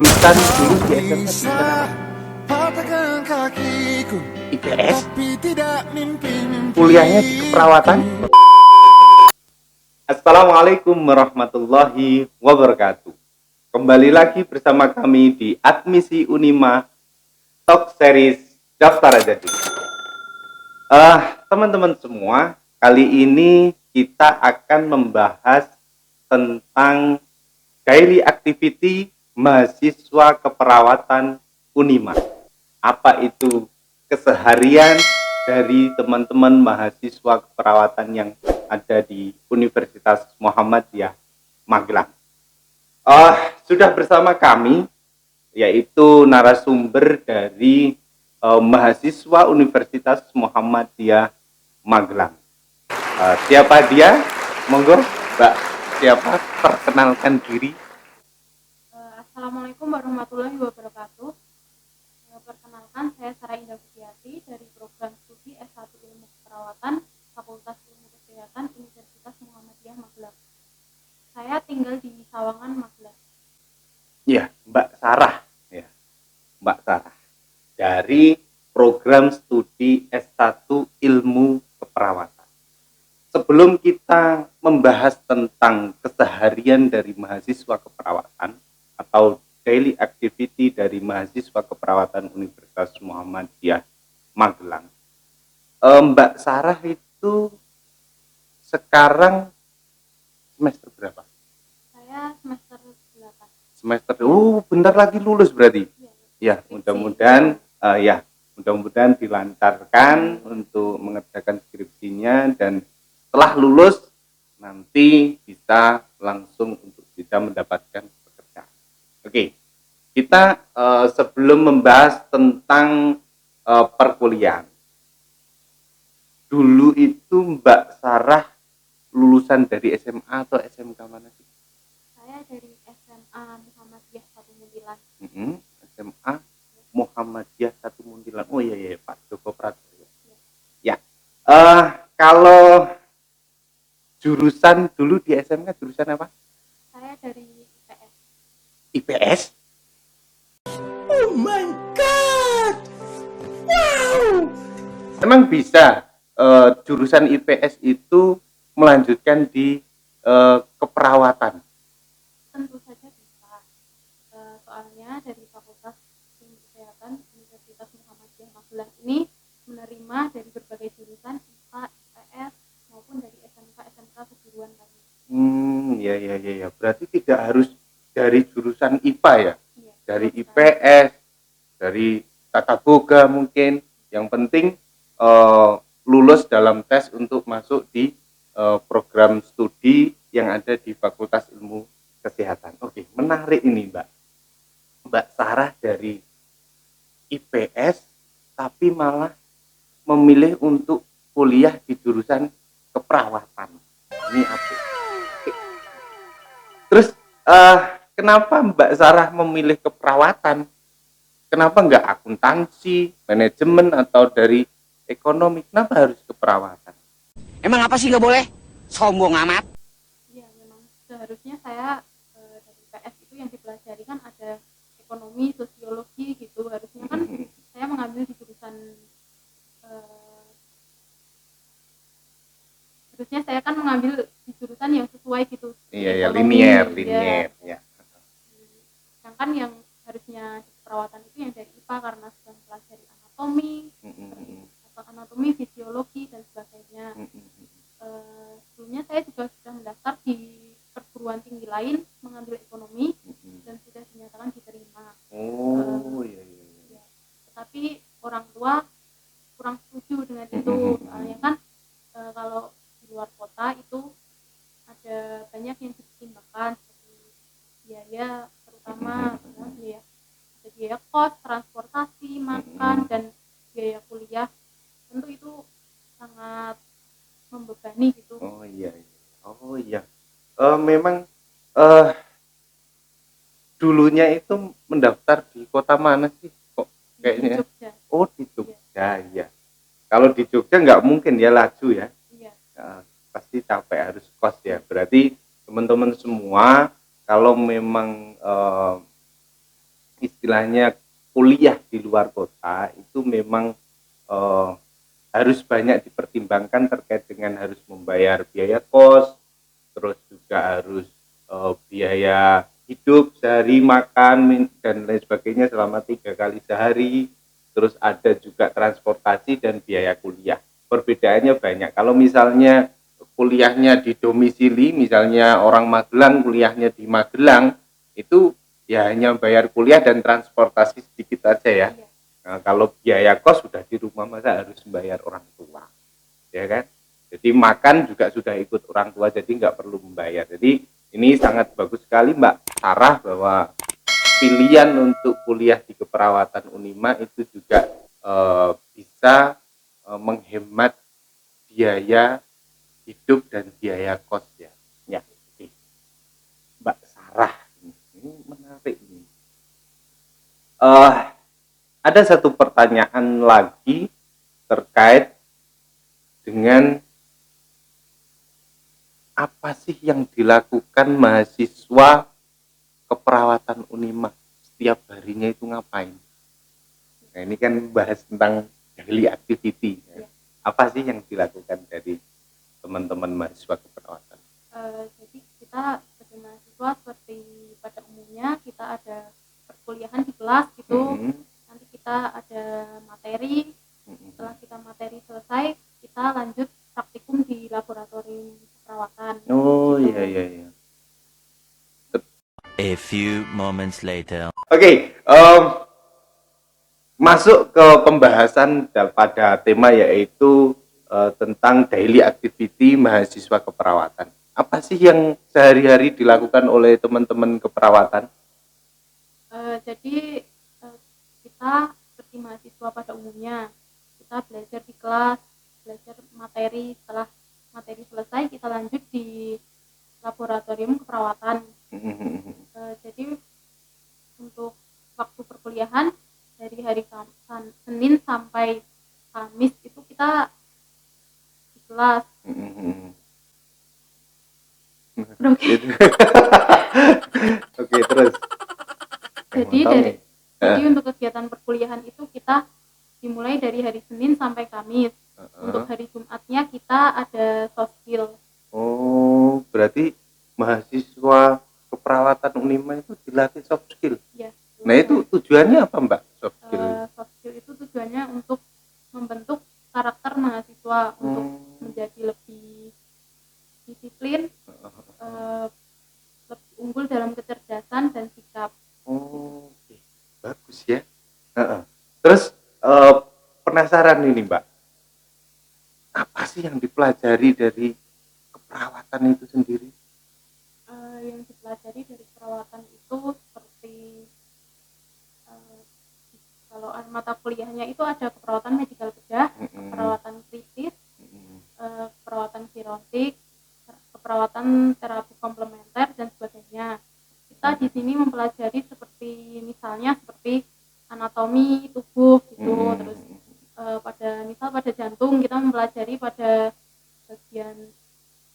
Jurusan dulu di SMA jurusan apa? IPS. Kuliahnya di keperawatan. Assalamualaikum warahmatullahi wabarakatuh. Kembali lagi bersama kami di Admisi Unima Talk Series Daftar Aja Dulu. Teman-teman semua, kali ini kita akan membahas tentang daily activity mahasiswa keperawatan Unima. Apa itu keseharian dari teman-teman mahasiswa keperawatan yang ada di Universitas Muhammadiyah Magelang. Sudah bersama kami, yaitu narasumber dari mahasiswa Universitas Muhammadiyah Magelang. Siapa dia? Monggo, Mbak. Siapa? Perkenalkan diri. Assalamualaikum warahmatullahi wabarakatuh. Perkenalkan, saya Sarah Indah Budiati dari program studi S1 Ilmu Keperawatan Fakultas Ilmu Kesehatan Universitas Muhammadiyah Magelang. Saya tinggal di Sawangan, Magelang. Ya, Mbak Sarah. Ya, Mbak Sarah. Dari program studi S1 Ilmu Keperawatan. Sebelum kita membahas tentang keseharian dari mahasiswa keperawatan atau daily activity dari mahasiswa keperawatan Universitas Muhammadiyah Magelang, Mbak Sarah itu sekarang semester berapa? Saya semester 8. Semester, bentar lagi lulus berarti. Ya, mudah-mudahan mudah-mudahan dilancarkan untuk mengerjakan skripsinya, dan setelah lulus nanti bisa langsung untuk bisa mendapatkan pekerjaan. Oke, kita sebelum membahas tentang perkuliahan, dulu itu Mbak Sarah lulusan dari SMA atau SMK mana sih? Saya dari SMA Muhammadiyah 1 Muntilan. SMA Muhammadiyah 1 Muntilan. Oh iya, Pak Joko Pratoyo. Ya. Kalau jurusan dulu di SMK jurusan apa? Saya dari IPS. IPS? Oh my god. Wow. Emang bisa jurusan IPS itu melanjutkan di keperawatan? Tentu saja bisa. Soalnya dari Fakultas Ilmu Kesehatan Universitas Muhammadiyah Magelang ini menerima dari berbagai jurusan IPA, IPS maupun dari SMK kejuruan kami. Ya. Berarti tidak harus dari jurusan IPA ya? Iya, dari IPS, dari tata boga mungkin. Yang penting lulus dalam tes untuk masuk di program studi yang ada di Fakultas Ilmu Kesehatan. Oke, menarik ini Mbak Sarah dari IPS tapi malah memilih untuk kuliah di jurusan keperawatan. Ini apa? Terus kenapa Mbak Sarah memilih keperawatan? Kenapa nggak akuntansi, manajemen, atau dari ekonomi? Kenapa harus keperawatan? Emang apa sih nggak boleh? Sombong amat. Iya, memang seharusnya saya dari PS itu yang dipelajari kan ada ekonomi, sosiologi gitu. Harusnya kan saya mengambil di jurusan harusnya saya kan mengambil di jurusan yang sesuai gitu. Iya, Ekonomi, linier ya. Sedangkan yang harusnya di perawatan itu yang dari IPA karena sudah mempelajari anatomi, fisiologi dan sebagainya. Sebelumnya saya juga sudah mendaftar di perguruan tinggi lain mengambil ekonomi dan sudah dinyatakan diterima. Iya. Tetapi orang tua kurang setuju dengan itu. Soalnya kan kalau di luar kota itu ada banyak yang dipertimbangkan seperti biaya, terutama biaya kos, transportasi, makan, dan biaya kuliah. Tentu itu sangat membebani gitu. Oh iya. Memang dulunya itu mendaftar di kota mana sih kok kayaknya? Di Jogja. Oh, di Jogja ya. Kalau di Jogja nggak mungkin ya laju ya. Iya. Pasti capek, harus kos ya. Berarti teman-teman semua kalau memang istilahnya kuliah di luar kota itu memang harus banyak dipertimbangkan terkait dengan harus membayar biaya kos, terus juga harus biaya hidup sehari, makan dan lain sebagainya selama 3 kali sehari, terus ada juga transportasi dan biaya kuliah. Perbedaannya banyak. Kalau misalnya kuliahnya di domisili, misalnya orang Magelang kuliahnya di Magelang, itu ya hanya bayar kuliah dan transportasi sedikit aja ya. Iya. Nah, kalau biaya kos sudah di rumah, masa harus membayar orang tua, ya kan? Jadi makan juga sudah ikut orang tua, jadi nggak perlu membayar. Jadi ini sangat bagus sekali Mbak Sarah bahwa pilihan untuk kuliah di keperawatan Unima itu juga bisa menghemat biaya hidup dan biaya kos ya. Ya, oke. Mbak Sarah, ini menarik ini. Ada satu pertanyaan lagi terkait dengan apa sih yang dilakukan mahasiswa keperawatan Unima setiap harinya itu ngapain? Nah ini kan bahas tentang daily activity. Apa sih yang dilakukan dari teman-teman mahasiswa keperawatan? Jadi kita sebagai mahasiswa seperti pada umumnya kita ada perkuliahan di kelas gitu. Nanti kita ada materi. Setelah kita materi selesai, kita lanjut praktikum di laboratorium keperawatan. Oh gitu. iya. A few moments later. Oke, masuk ke pembahasan pada tema yaitu tentang daily activity mahasiswa keperawatan. Apa sih yang sehari-hari dilakukan oleh teman-teman keperawatan? Jadi kita seperti mahasiswa pada umumnya, kita belajar di kelas, belajar materi. Setelah materi selesai, kita lanjut di laboratorium keperawatan. Jadi untuk waktu perkuliahan dari hari Senin sampai Kamis itu kita di kelas. Oke, terus. Jadi untuk kegiatan perkuliahan itu kita dimulai dari hari Senin sampai Kamis. Untuk hari Jumatnya kita ada soft skill. Oh, berarti mahasiswa keperawatan Unima itu dilatih soft skill. Ya. Nah, itu tujuannya apa, Mbak? Soft skill. Soft skill itu tujuannya untuk membentuk karakter mahasiswa untuk menjadi lebih disiplin, lebih unggul dalam kecerdasan dan sikap. Oh, bagus ya. Terus penasaran ini Mbak, apa sih yang dipelajari dari keperawatan itu sendiri? Yang dipelajari dari perawatan itu seperti kalau mata kuliahnya itu ada keperawatan medikal bedah, keperawatan kritis, keperawatan virontik, keperawatan terapi komplementer dan sebagainya. Kita di sini mempelajari seperti misalnya seperti anatomi tubuh gitu, terus pada jantung kita mempelajari pada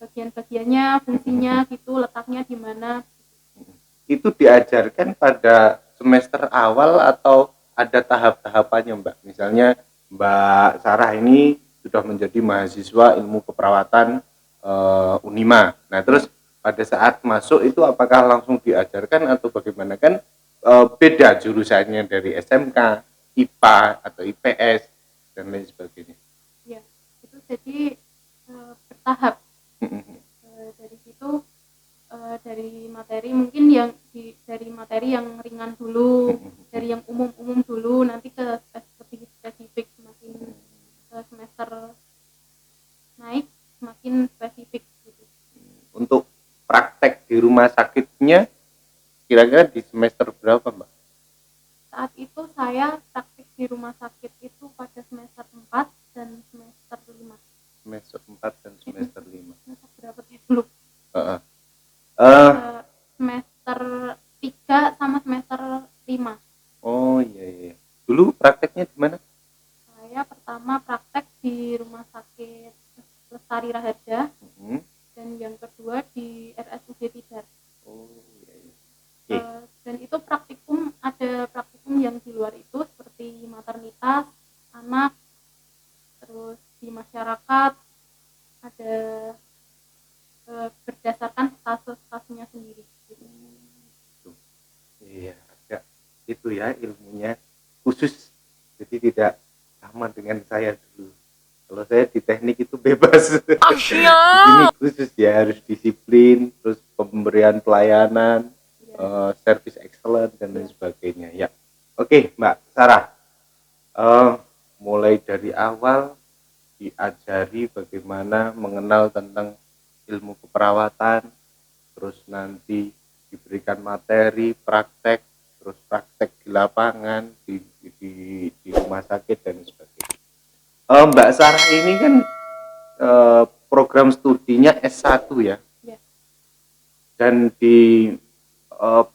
bagian-bagiannya, fungsinya gitu, letaknya di mana. Itu diajarkan pada semester awal atau ada tahap-tahapannya Mbak? Misalnya Mbak Sarah ini sudah menjadi mahasiswa ilmu keperawatan Unima. Nah, terus pada saat masuk itu apakah langsung diajarkan atau bagaimana? Kan beda jurusannya dari SMK, IPA atau IPS dan lain sebagainya. Ya, itu jadi bertahap. Dari situ dari materi mungkin dari materi yang ringan dulu, dari yang umum-umum dulu, nanti ke lebih spesifik, semakin ke semester naik semakin spesifik gitu. Untuk praktek di rumah sakitnya kira-kira di semester berapa Mbak? Saat itu saya praktik di rumah sakit itu pada semester 4 dan semester 5. Semester 4 dan semester 5. Semester berapa sih dulu? Semester 3 sama semester 5. Oh iya. Dulu prakteknya di mana? Saya pertama praktek di rumah sakit Lestari Raharja, dan yang kedua di RSUD Tidar. Oh iya. Dan itu praktikum, ada praktikum ya, ilmunya khusus, jadi tidak sama dengan saya dulu. Kalau saya di teknik itu bebas. Di sini khusus ya, harus disiplin, terus pemberian pelayanan, service excellent dan lain sebagainya ya. Oke, Mbak Sarah, mulai dari awal diajari bagaimana mengenal tentang ilmu keperawatan, terus nanti diberikan materi praktek, terus praktek di lapangan, di rumah sakit dan sebagainya. Mbak Sarah ini kan program studinya S1 ya, Ya. dan di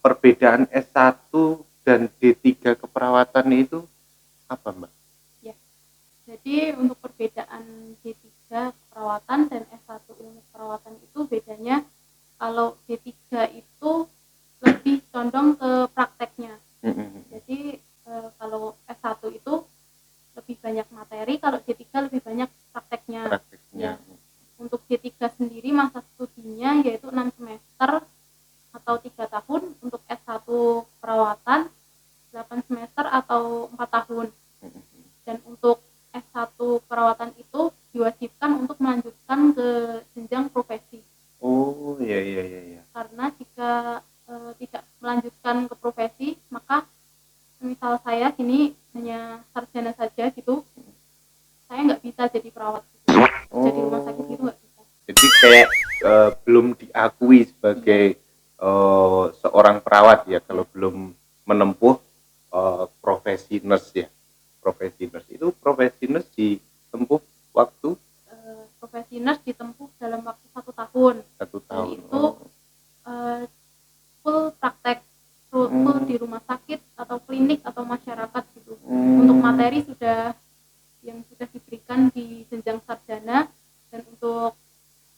perbedaan S1 dan D3 keperawatan itu apa, Mbak? Ya. Jadi untuk perbedaan D3 keperawatan dan S1 ilmu keperawatan itu bedanya, kalau D3 itu lebih condong ke prakteknya. Jadi kalau S1 itu lebih banyak materi, kalau D3 lebih banyak prakteknya. Prakteknya. Untuk D3 sendiri masa studinya yaitu 6 semester atau 3 tahun, untuk S1 perawatan 8 semester atau 4 tahun. Dan untuk S1 perawatan itu diwajibkan untuk melanjutkan ke jenjang profesi. Oh, iya. Karena jika tidak melanjutkan ke profesi, maka misal saya gini hanya sarjana saja gitu, saya nggak bisa jadi perawat gitu. Jadi rumah sakit gitu nggak bisa. Jadi kayak belum diakui sebagai seorang perawat ya, kalau belum menempuh profesi nurse ya. Profesi nurse itu, profesi nurse ditempuh waktu Profesi nurse ditempuh dalam waktu 1 tahun. 1 Dan tahun. itu full praktek, full di rumah sakit atau klinik atau masyarakat gitu. Untuk materi sudah diberikan di jenjang sarjana, dan untuk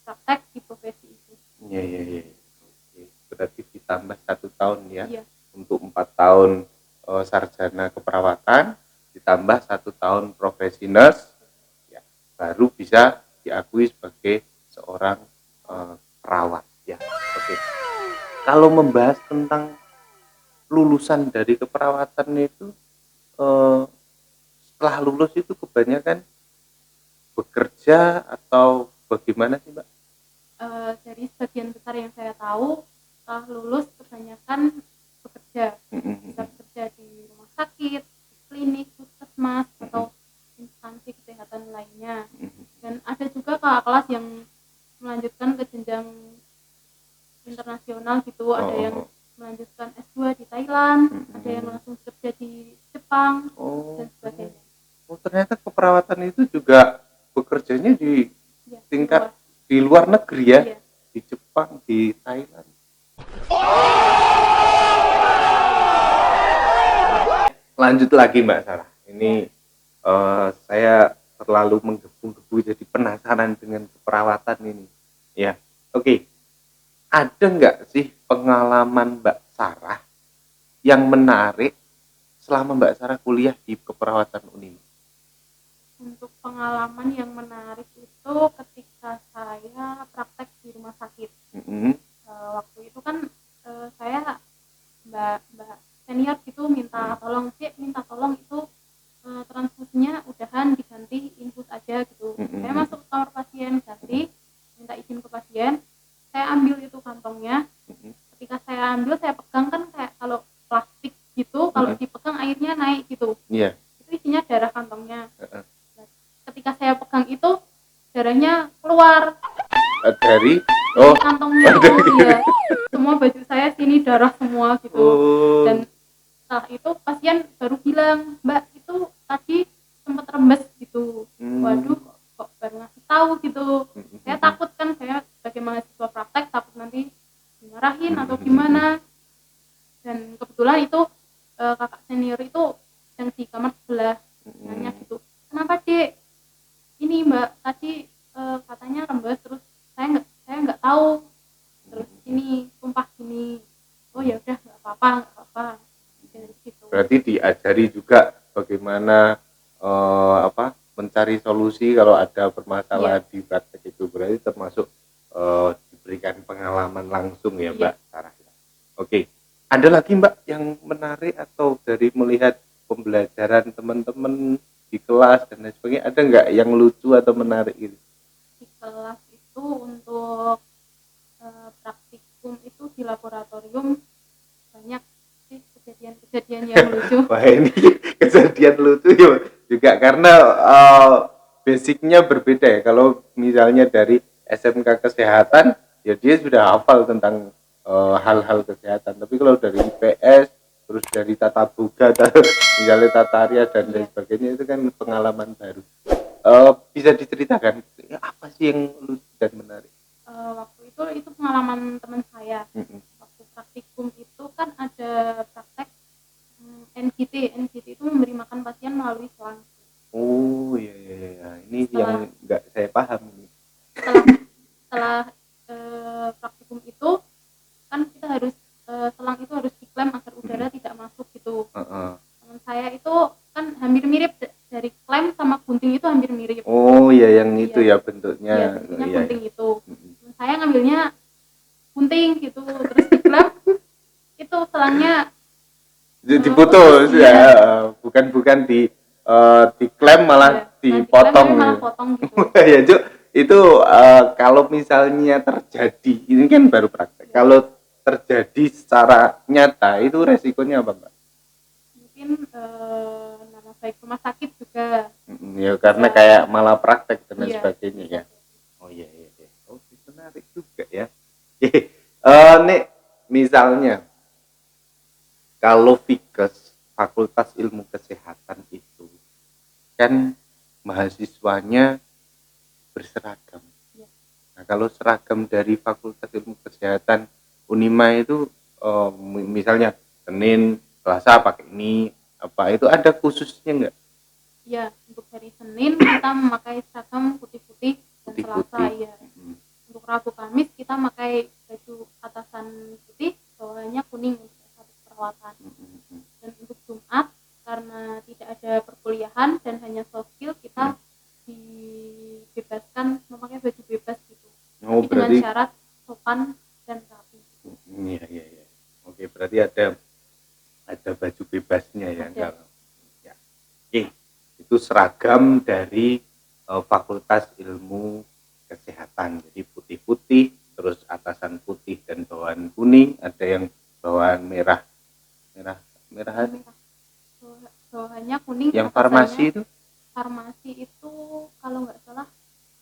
praktek di profesi itu. Iya. Oke. Berarti ditambah 1 tahun ya. Iya. Untuk 4 tahun sarjana keperawatan, ditambah 1 tahun profesi nurse, ya, baru bisa diakui sebagai seorang perawat ya. Oke. Kalau membahas tentang lulusan dari keperawatan itu, setelah lulus itu kebanyakan bekerja atau bagaimana sih, Mbak? Dari sebagian besar yang saya tahu, setelah lulus kebanyakan bekerja. Bisa bekerja di rumah sakit, di klinik, puskesmas, atau instansi kesehatan lainnya. Dan ada juga kakak kelas yang melanjutkan ke jenjang internasional gitu. Ada yang melanjutkan S2 di Thailand, ada yang langsung kerja di Jepang, dan sebagainya. Oh, ternyata keperawatan itu juga bekerjanya di Ya, tingkat di luar negeri ya. Iya. Di Jepang, di Thailand. Lanjut lagi, Mbak Sarah. Ini saya terlalu menggebu-gebu jadi penasaran dengan keperawatan ini. Ya, oke. Ada nggak sih pengalaman Mbak Sarah yang menarik selama Mbak Sarah kuliah di keperawatan Unima? Untuk pengalaman yang menarik itu ketika saya praktek di rumah sakit. Waktu itu kan saya mbak senior gitu minta tolong itu transfusinya udahan diganti infus aja gitu. Saya masuk ke kamar pasien, ganti, minta izin ke pasien, saya ambil itu kantongnya. Ketika saya ambil, saya pegang, kan kayak kalau plastik gitu, kalau dipegang airnya naik gitu. Iya. Itu isinya darah kantongnya. Ketika saya pegang itu, darahnya keluar Dari kantongnya. Iya, semua baju saya sini darah semua gitu. Dan setelah itu pasien baru bilang, Mbak, itu tadi sempat rembes gitu. Waduh, kok baru ngasih tahu gitu. Saya takut kan, saya sebagai mahasiswa praktek takut nanti dimarahin atau gimana. Dan kebetulan itu kakak senior itu yang di kamar sebelah nanya gitu, kenapa Dek? Ini Mbak tadi katanya rembes, terus saya nggak tahu, terus ini tumpah gini. Oh ya udah, nggak apa-apa. Gitu. Berarti diajari juga bagaimana mencari solusi kalau ada permasalahan di praktek itu. Berarti termasuk diberikan pengalaman langsung ya, Mbak Sarah. Oke. Ada lagi Mbak yang menarik atau dari melihat pembelajaran teman-teman di kelas dan lain sebagainya, ada nggak yang lucu atau menarik gitu? Di kelas itu untuk praktikum itu di laboratorium banyak sih kejadian-kejadian yang lucu. Wah ini kejadian lucu ya juga karena basicnya berbeda ya. Kalau misalnya dari SMK kesehatan ya dia sudah hafal tentang hal-hal kesehatan. Tapi kalau dari IPS terus dari tata boga, misalnya tata rias dan lain Iya. sebagainya itu kan pengalaman baru. Bisa diceritakan apa sih yang lucu dan menarik? Waktu itu pengalaman teman saya. Mm-mm. Waktu praktikum itu kan ada praktek NGT itu memberi makan pasien melalui selang. Oh iya iya iya, ini yang Setelah nggak saya paham ini. setelah setelah praktikum itu kan kita harus selang itu harus diklaim agar udara tidak masuk gitu. Heeh. Teman saya itu kan hampir mirip dari klaim sama gunting itu hampir mirip. Oh iya yang itu Iya. ya bentuknya. Iya, bentuknya Iya, gunting iya. itu. Mm-mm. Teman saya ngambilnya gunting gitu, terus diklaim itu selangnya Diputus putus, ya, iya. bukan diklaim malah Iya, setelah diklaim dipotong tapi malah gitu. potong gitu. Ya Cuk, itu kalau misalnya terjadi, ini kan baru praktek. Kalau terjadi secara nyata itu resikonya apa Mbak? Mungkin nama baik rumah sakit juga. Ya karena Bisa. kayak malah praktek dan lain Iya. sebagainya ya. Oh iya iya iya. Oke, menarik juga ya. Nih misalnya kalau Fikes Fakultas Ilmu Kesehatan itu kan mahasiswanya berseragam. Iya. Nah, kalau seragam dari Fakultas Ilmu Kesehatan Unima itu misalnya Senin, Selasa pakai ini, apa itu ada khususnya nggak? Iya, untuk hari Senin kita memakai seragam putih-putih dan Selasa Putih-putih. ya. Untuk Rabu Kamis kita pakai baju atasan putih, bawahnya kuning untuk satu perawatan. Dan untuk Jumat karena tidak ada perkuliahan dan hanya soft skill kita dibebaskan memakai baju bebas gitu. Oh, Tapi dengan berarti syarat sopan dan rapi. iya iya iya. Oke, berarti ada baju bebasnya ya Ada. kalau ya. Oke, itu seragam dari Fakultas Ilmu Kesehatan. Jadi putih-putih, terus atasan putih dan bawahan kuning, ada yang bawahan merah. Merah Merah. Bawahannya kuning. Yang atasannya farmasi itu farmasi itu kalau nggak salah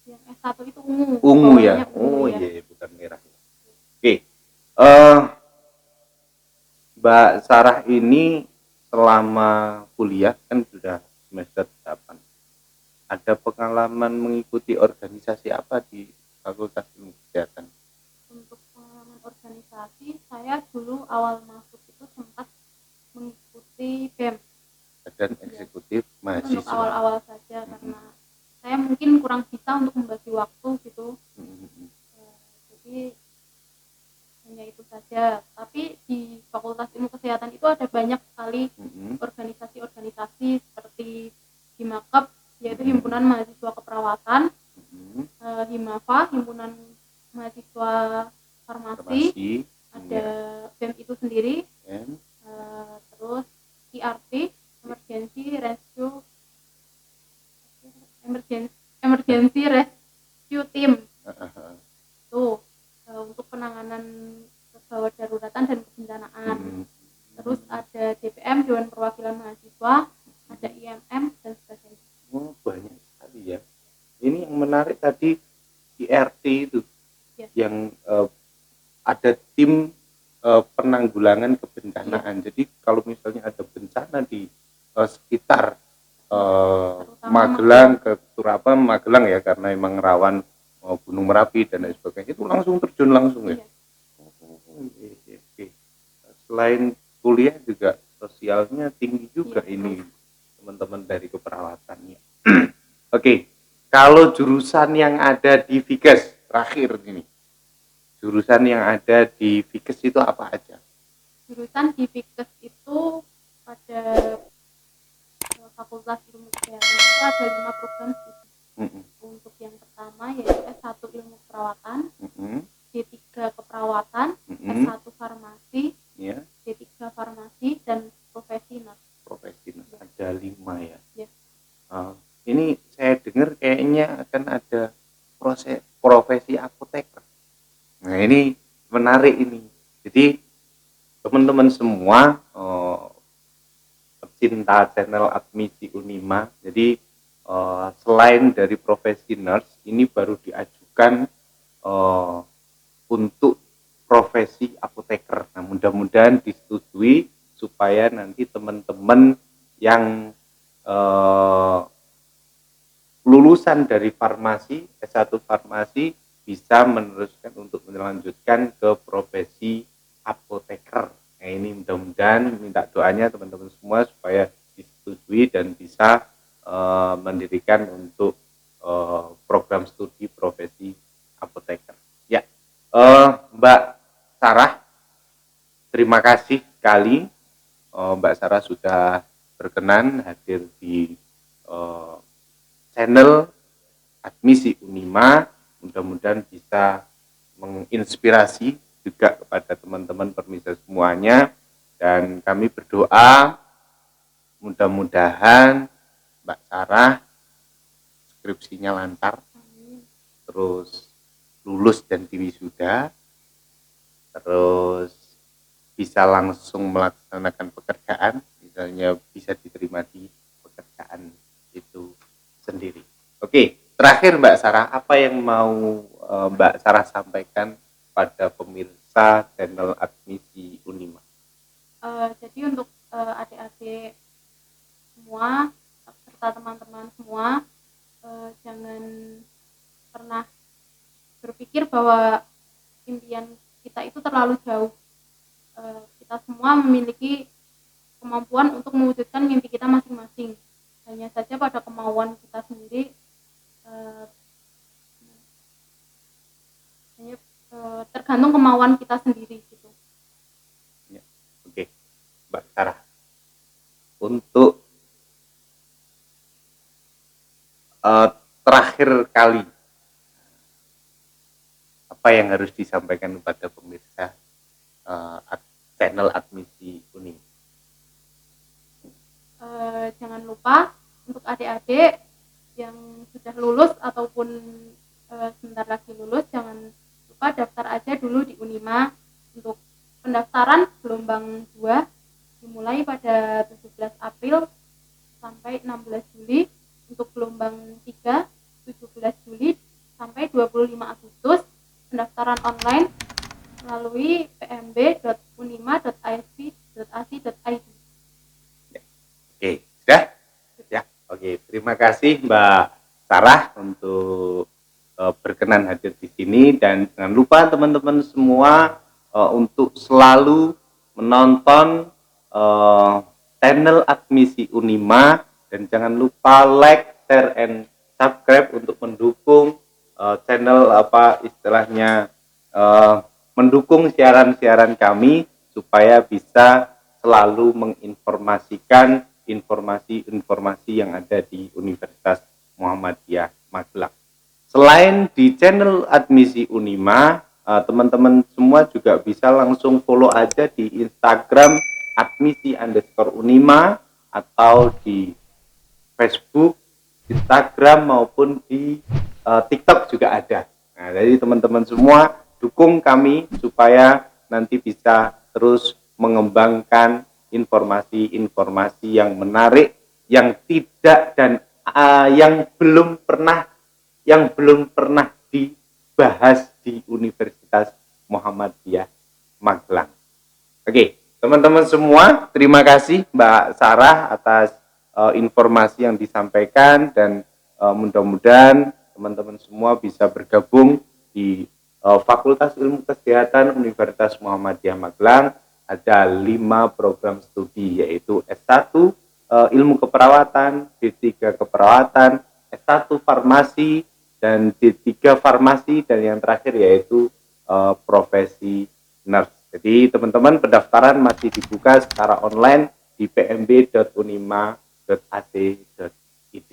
yang S1 itu ungu. ungu ya. Bawahnya ungu, Oh ya. iya, bukan merah. Oke. Mbak Sarah ini selama kuliah kan sudah semester 8. Ada pengalaman mengikuti organisasi apa di Fakultas Ilmu Kesehatan? Untuk pengalaman organisasi, saya dulu awal masuk itu sempat mengikuti BEM. Badan Eksekutif Untuk Mahasiswa. awal-awal saja karena saya mungkin kurang bisa untuk membagi waktu gitu. Jadi hanya itu saja. Tapi di Fakultas Ilmu Kesehatan itu ada banyak sekali organisasi-organisasi seperti HIMAKEP, yaitu Himpunan Mahasiswa Keperawatan, HIMAFA, Himpunan Mahasiswa Farmasi, ada BEM itu sendiri, terus IRT, Emergency Rescue Team. Tuh untuk penanganan gawat daruratan dan kebencanaan. Terus ada DPM, Dewan Perwakilan Mahasiswa, ada IMM dan sebagainya. Oh, banyak sekali ya. Ini yang menarik tadi IRT itu, Ya. yang ada tim penanggulangan kebencanaan. Jadi kalau misalnya ada bencana di sekitar Magelang, Magelang ya, karena memang rawan Gunung Merapi dan lain sebagainya, itu langsung terjun langsung ya. Iya. Selain kuliah juga sosialnya tinggi juga Iya. ini teman-teman dari keperawatannya. Oke, kalau jurusan yang ada di Fikes terakhir ini, jurusan yang ada di Fikes itu apa aja? Jurusan di Fikes itu pada Fakultas Ilmu Kesehatan itu ada 5 program studi. Untuk yang pertama yaitu S1 Ilmu Keperawatan, D3 Keperawatan, S1 Farmasi, Ya. D3 sampingnya akan ada profesi apoteker. Nah, ini menarik ini. Jadi teman-teman semua pecinta channel Admisi Unima, jadi selain dari profesi nurse, ini baru diajukan untuk profesi apoteker. Nah, mudah-mudahan disetujui supaya nanti teman-teman yang lulusan dari farmasi, S1 farmasi, bisa meneruskan untuk melanjutkan ke profesi apoteker. Nah, ini mudah-mudahan minta doanya teman-teman semua supaya disetujui dan bisa mendirikan untuk program studi profesi apoteker. Ya, Mbak Sarah, terima kasih sekali Mbak Sarah sudah berkenan hadir di channel Admisi Unima. Mudah-mudahan bisa menginspirasi juga kepada teman-teman permisa semuanya, dan kami berdoa mudah-mudahan Mbak Sarah skripsinya lancar, terus lulus dan diwisuda, terus bisa langsung melaksanakan pekerjaan, misalnya bisa diterima di pekerjaan itu sendiri. Oke, terakhir Mbak Sarah, apa yang mau Mbak Sarah sampaikan pada pemirsa channel Admisi Unima? Jadi untuk adik-adik semua serta teman-teman semua, jangan pernah berpikir bahwa impian kita itu terlalu jauh. Kita semua memiliki kemampuan untuk mewujudkan mimpi kita masing-masing. Hanya saja pada kemauan kita sendiri, tergantung kemauan kita sendiri gitu. Ya, oke, Mbak Sarah, untuk terakhir kali, apa yang harus disampaikan kepada pemirsa channel Admisi Uni? Jangan lupa untuk adik-adik yang sudah lulus ataupun sebentar lagi lulus, jangan lupa daftar aja dulu di Unima. Untuk pendaftaran gelombang 2 dimulai pada 17 April sampai 16 Juli. Untuk gelombang 3 17 Juli sampai 25 Agustus. Pendaftaran online melalui pmb.unima.asp.ac.id. Oke, sudah? Ya, oke. Terima kasih Mbak Sarah untuk berkenan hadir di sini, dan jangan lupa teman-teman semua untuk selalu menonton channel Admisi Unima, dan jangan lupa like, share, and subscribe untuk mendukung channel mendukung siaran-siaran kami supaya bisa selalu menginformasikan informasi-informasi yang ada di Universitas Muhammadiyah Magelang. Selain di channel Admisi Unima, teman-teman semua juga bisa langsung follow aja di Instagram admisi_unima atau di Facebook, Instagram maupun di TikTok juga ada. Nah, jadi teman-teman semua dukung kami supaya nanti bisa terus mengembangkan informasi-informasi yang menarik, yang tidak dan yang belum pernah dibahas di Universitas Muhammadiyah Magelang. Oke, teman-teman semua, terima kasih Mbak Sarah atas informasi yang disampaikan, dan mudah-mudahan teman-teman semua bisa bergabung di Fakultas Ilmu Kesehatan Universitas Muhammadiyah Magelang. Ada 5 program studi, yaitu S1 Ilmu Keperawatan, D3 Keperawatan, S1 Farmasi, dan D3 Farmasi, dan yang terakhir yaitu profesi nurse. Jadi teman-teman, pendaftaran masih dibuka secara online di pmb.unima.ac.id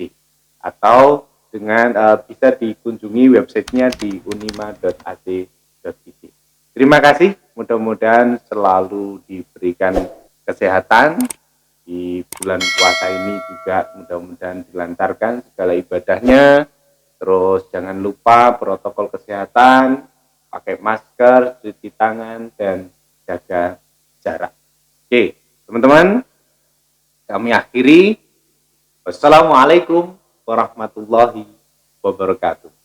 atau dengan bisa dikunjungi websitenya di unima.ac.id. Terima kasih, mudah-mudahan selalu diberikan kesehatan di bulan puasa ini, juga mudah-mudahan dilancarkan segala ibadahnya, Terus jangan lupa protokol kesehatan, pakai masker, cuci tangan, dan jaga jarak. Oke, teman-teman, kami akhiri. Wassalamualaikum warahmatullahi wabarakatuh.